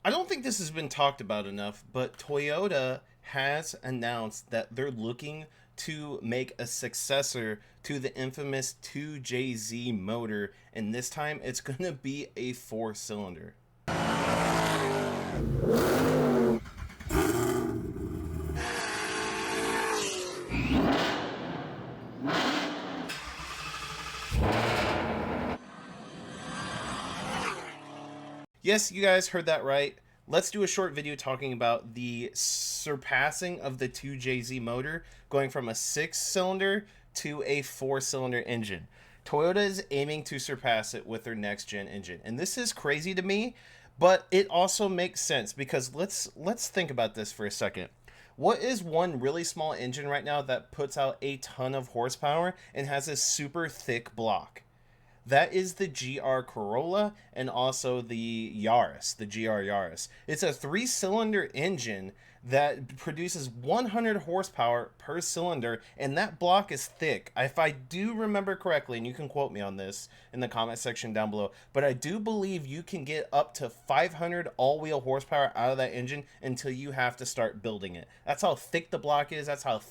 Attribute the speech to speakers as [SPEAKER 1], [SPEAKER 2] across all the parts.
[SPEAKER 1] I don't think this has been talked about enough, but Toyota has announced that they're looking to make a successor to the infamous 2JZ motor, and this time it's going to be a four cylinder. Yes, you guys heard that right. Let's do a short video talking about the surpassing of the 2JZ motor, going from a six cylinder to a four cylinder engine. Toyota is aiming to surpass it with their next gen engine. And this is crazy to me, but it also makes sense because let's think about this for a second. What is one really small engine right now that puts out a ton of horsepower and has a super thick block? That is the GR Corolla and also the Yaris, the GR Yaris. It's a three-cylinder engine that produces 100 horsepower per cylinder, and that block is thick. If I do remember correctly, and you can quote me on this in the comment section down below, but I do believe you can get up to 500 all-wheel horsepower out of that engine until you have to start building it. That's how thick the block is. That's how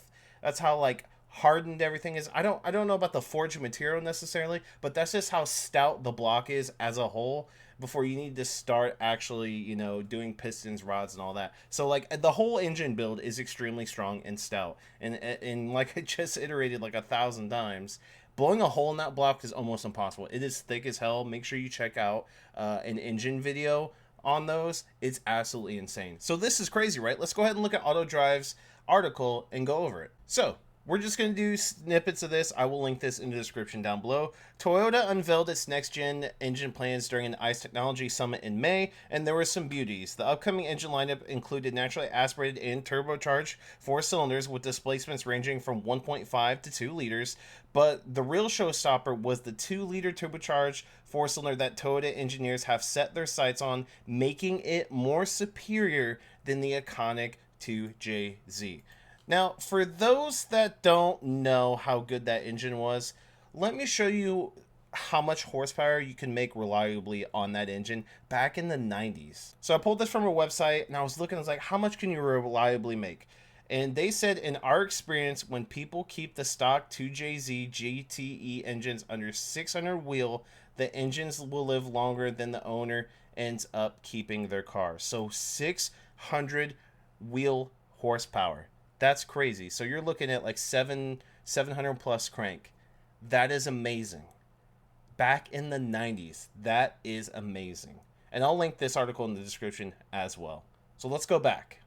[SPEAKER 1] like hardened everything is. I don't know about the forged material necessarily, but that's just how stout the block is as a whole before you need to start actually, doing pistons, rods, and all that. So like the whole engine build is extremely strong and stout. And like I just iterated like 1,000 times, blowing a hole in that block is almost impossible. It is thick as hell. Make sure you check out an engine video on those. It's absolutely insane. So this is crazy, right? Let's go ahead and look at AutoDrive's article and go over it. So we're just going to do snippets of this. I will link this in the description down below. Toyota unveiled its next-gen engine plans during an ICE Technology Summit in May, and there were some beauties. The upcoming engine lineup included naturally aspirated and turbocharged four cylinders with displacements ranging from 1.5 to 2 liters, but the real showstopper was the 2-liter turbocharged four-cylinder that Toyota engineers have set their sights on, making it more superior than the iconic 2JZ. Now, for those that don't know how good that engine was, let me show you how much horsepower you can make reliably on that engine back in the 90s. So I pulled this from a website and I was looking, I was like, how much can you reliably make? And they said, in our experience, when people keep the stock 2JZ GTE engines under 600 wheel, the engines will live longer than the owner ends up keeping their car. So 600 wheel horsepower. That's crazy. So you're looking at like 700 plus crank. That is amazing. Back in the 90s, that is amazing. And I'll link this article in the description as well. So let's go back.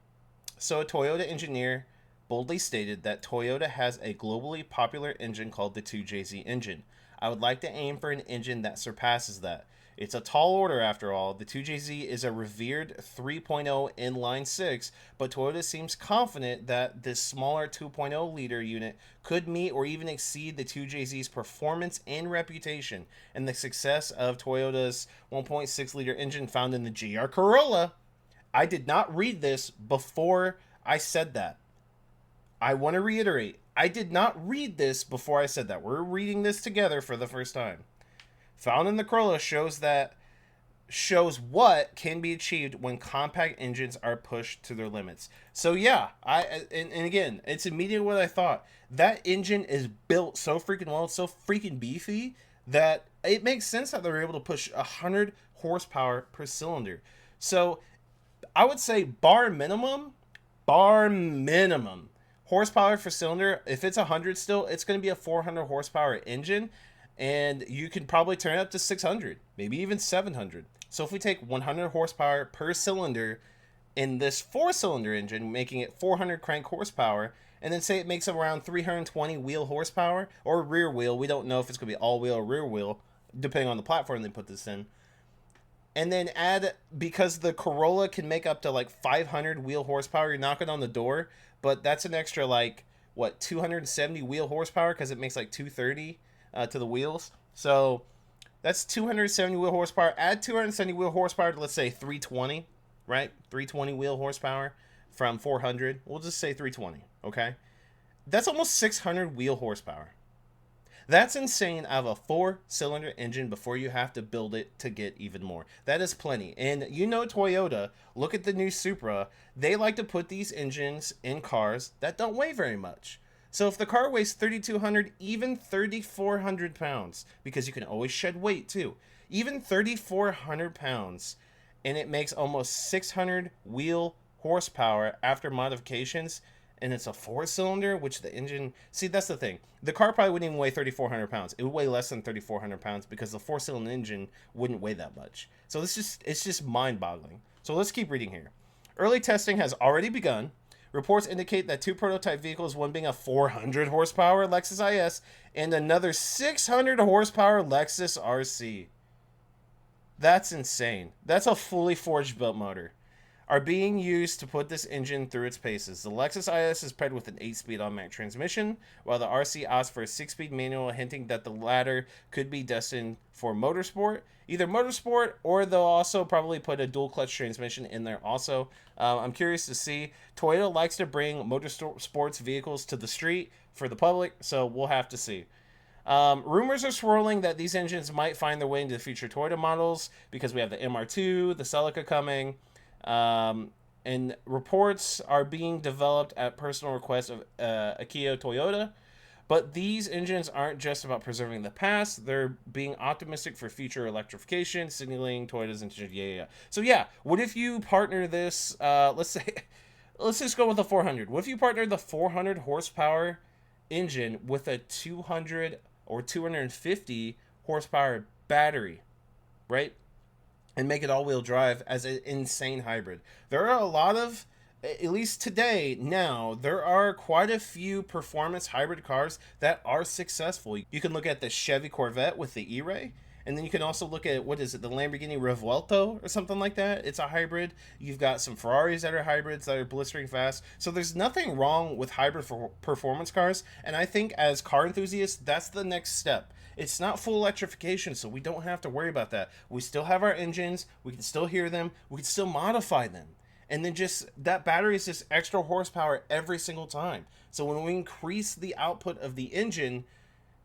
[SPEAKER 1] So a Toyota engineer boldly stated that Toyota has a globally popular engine called the 2JZ engine. I would like to aim for an engine that surpasses that. It's a tall order after all. The 2JZ is a revered 3.0 inline 6, but Toyota seems confident that this smaller 2.0 liter unit could meet or even exceed the 2JZ's performance and reputation, and the success of Toyota's 1.6 liter engine found in the GR Corolla. I did not read this before I said that. I want to reiterate, I did not read this before I said that. We're reading this together for the first time. Found in the Corolla shows what can be achieved when compact engines are pushed to their limits. So yeah, and again, it's immediately what I thought. That engine is built so freaking well, it's so freaking beefy that it makes sense that they're able to push 100 horsepower per cylinder. So I would say bar minimum horsepower per cylinder. If it's 100 still, it's going to be a 400 horsepower engine, and you can probably turn it up to 600, maybe even 700. So if we take 100 horsepower per cylinder in this four-cylinder engine, making it 400 crank horsepower, and then say it makes around 320 wheel horsepower or rear wheel. We don't know if it's going to be all-wheel or rear wheel, depending on the platform they put this in. And then add, because the Corolla can make up to like 500 wheel horsepower, you're knocking on the door, but that's an extra like, what, 270 wheel horsepower because it makes like 230 to the wheels. So that's 270 wheel horsepower. Add 270 wheel horsepower to, let's say, 320, right? 320 wheel horsepower from 400. We'll just say 320, okay? That's almost 600 wheel horsepower. That's insane out of a 4-cylinder engine before you have to build it to get even more. That is plenty. And you know Toyota, look at the new Supra, they like to put these engines in cars that don't weigh very much. So if the car weighs 3,200, even 3,400 pounds, because you can always shed weight too, even 3,400 pounds, and it makes almost 600 wheel horsepower after modifications, and it's a 4-cylinder, which the engine, see, that's the thing, the car probably wouldn't even weigh 3,400 pounds. It would weigh less than 3,400 pounds because the 4-cylinder engine wouldn't weigh that much. So it's just mind-boggling. So let's keep reading here. Early testing has already begun. Reports indicate that 2 prototype vehicles, one being a 400 horsepower Lexus IS and another 600 horsepower Lexus RC. That's insane. That's a fully forged built motor, are being used to put this engine through its paces. The Lexus IS is paired with an 8-speed automatic transmission, while the RC opts for a 6-speed manual, hinting that the latter could be destined for motorsport. Either motorsport, or they'll also probably put a dual clutch transmission in there also. I'm curious to see. Toyota likes to bring motorsports vehicles to the street for the public, so we'll have to see. Rumors are swirling that these engines might find their way into future Toyota models because we have the MR2, the Celica coming. And reports are being developed at personal request of Akio Toyoda. But these engines aren't just about preserving the past. They're being optimistic for future electrification, signaling Toyota's intention. Yeah. So yeah, what if you partner this, let's just go with the 400. What if you partner the 400 horsepower engine with a 200 or 250 horsepower battery, right? And make it all-wheel drive as an insane hybrid. There are a lot of, at least today, now, there are quite a few performance hybrid cars that are successful. You can look at the Chevy Corvette with the E-Ray, and then you can also look at, what is it, the Lamborghini Revuelto or something like that. It's a hybrid. You've got some Ferraris that are hybrids that are blistering fast. So there's nothing wrong with hybrid performance cars, and I think as car enthusiasts, that's the next step. It's not full electrification, so we don't have to worry about that. We still have our engines. We can still hear them. We can still modify them. And then just that battery is just extra horsepower every single time. So when we increase the output of the engine,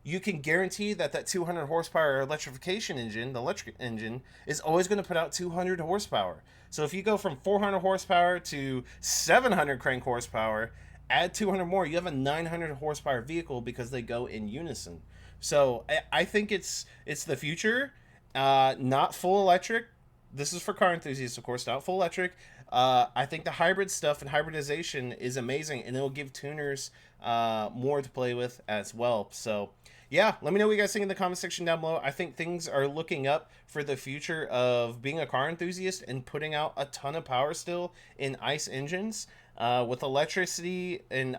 [SPEAKER 1] you can guarantee that that 200 horsepower electrification engine, the electric engine, is always going to put out 200 horsepower. So if you go from 400 horsepower to 700 crank horsepower, add 200 more, you have a 900 horsepower vehicle because they go in unison. So I think it's the future, not full electric. This is for car enthusiasts, of course, not full electric. I think the hybrid stuff and hybridization is amazing, and it'll give tuners more to play with as well. So yeah, let me know what you guys think in the comment section down below. I think things are looking up for the future of being a car enthusiast and putting out a ton of power still in ICE engines. With electricity and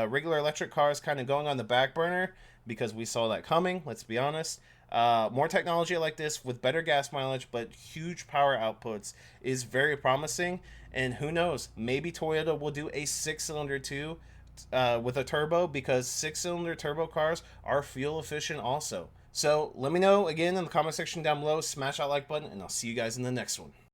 [SPEAKER 1] regular electric cars kind of going on the back burner because we saw that coming, let's be honest. More technology like this with better gas mileage but huge power outputs is very promising. And who knows, maybe Toyota will do a 6-cylinder too with a turbo, because 6-cylinder turbo cars are fuel efficient also. So let me know again in the comment section down below. Smash that like button, and I'll see you guys in the next one.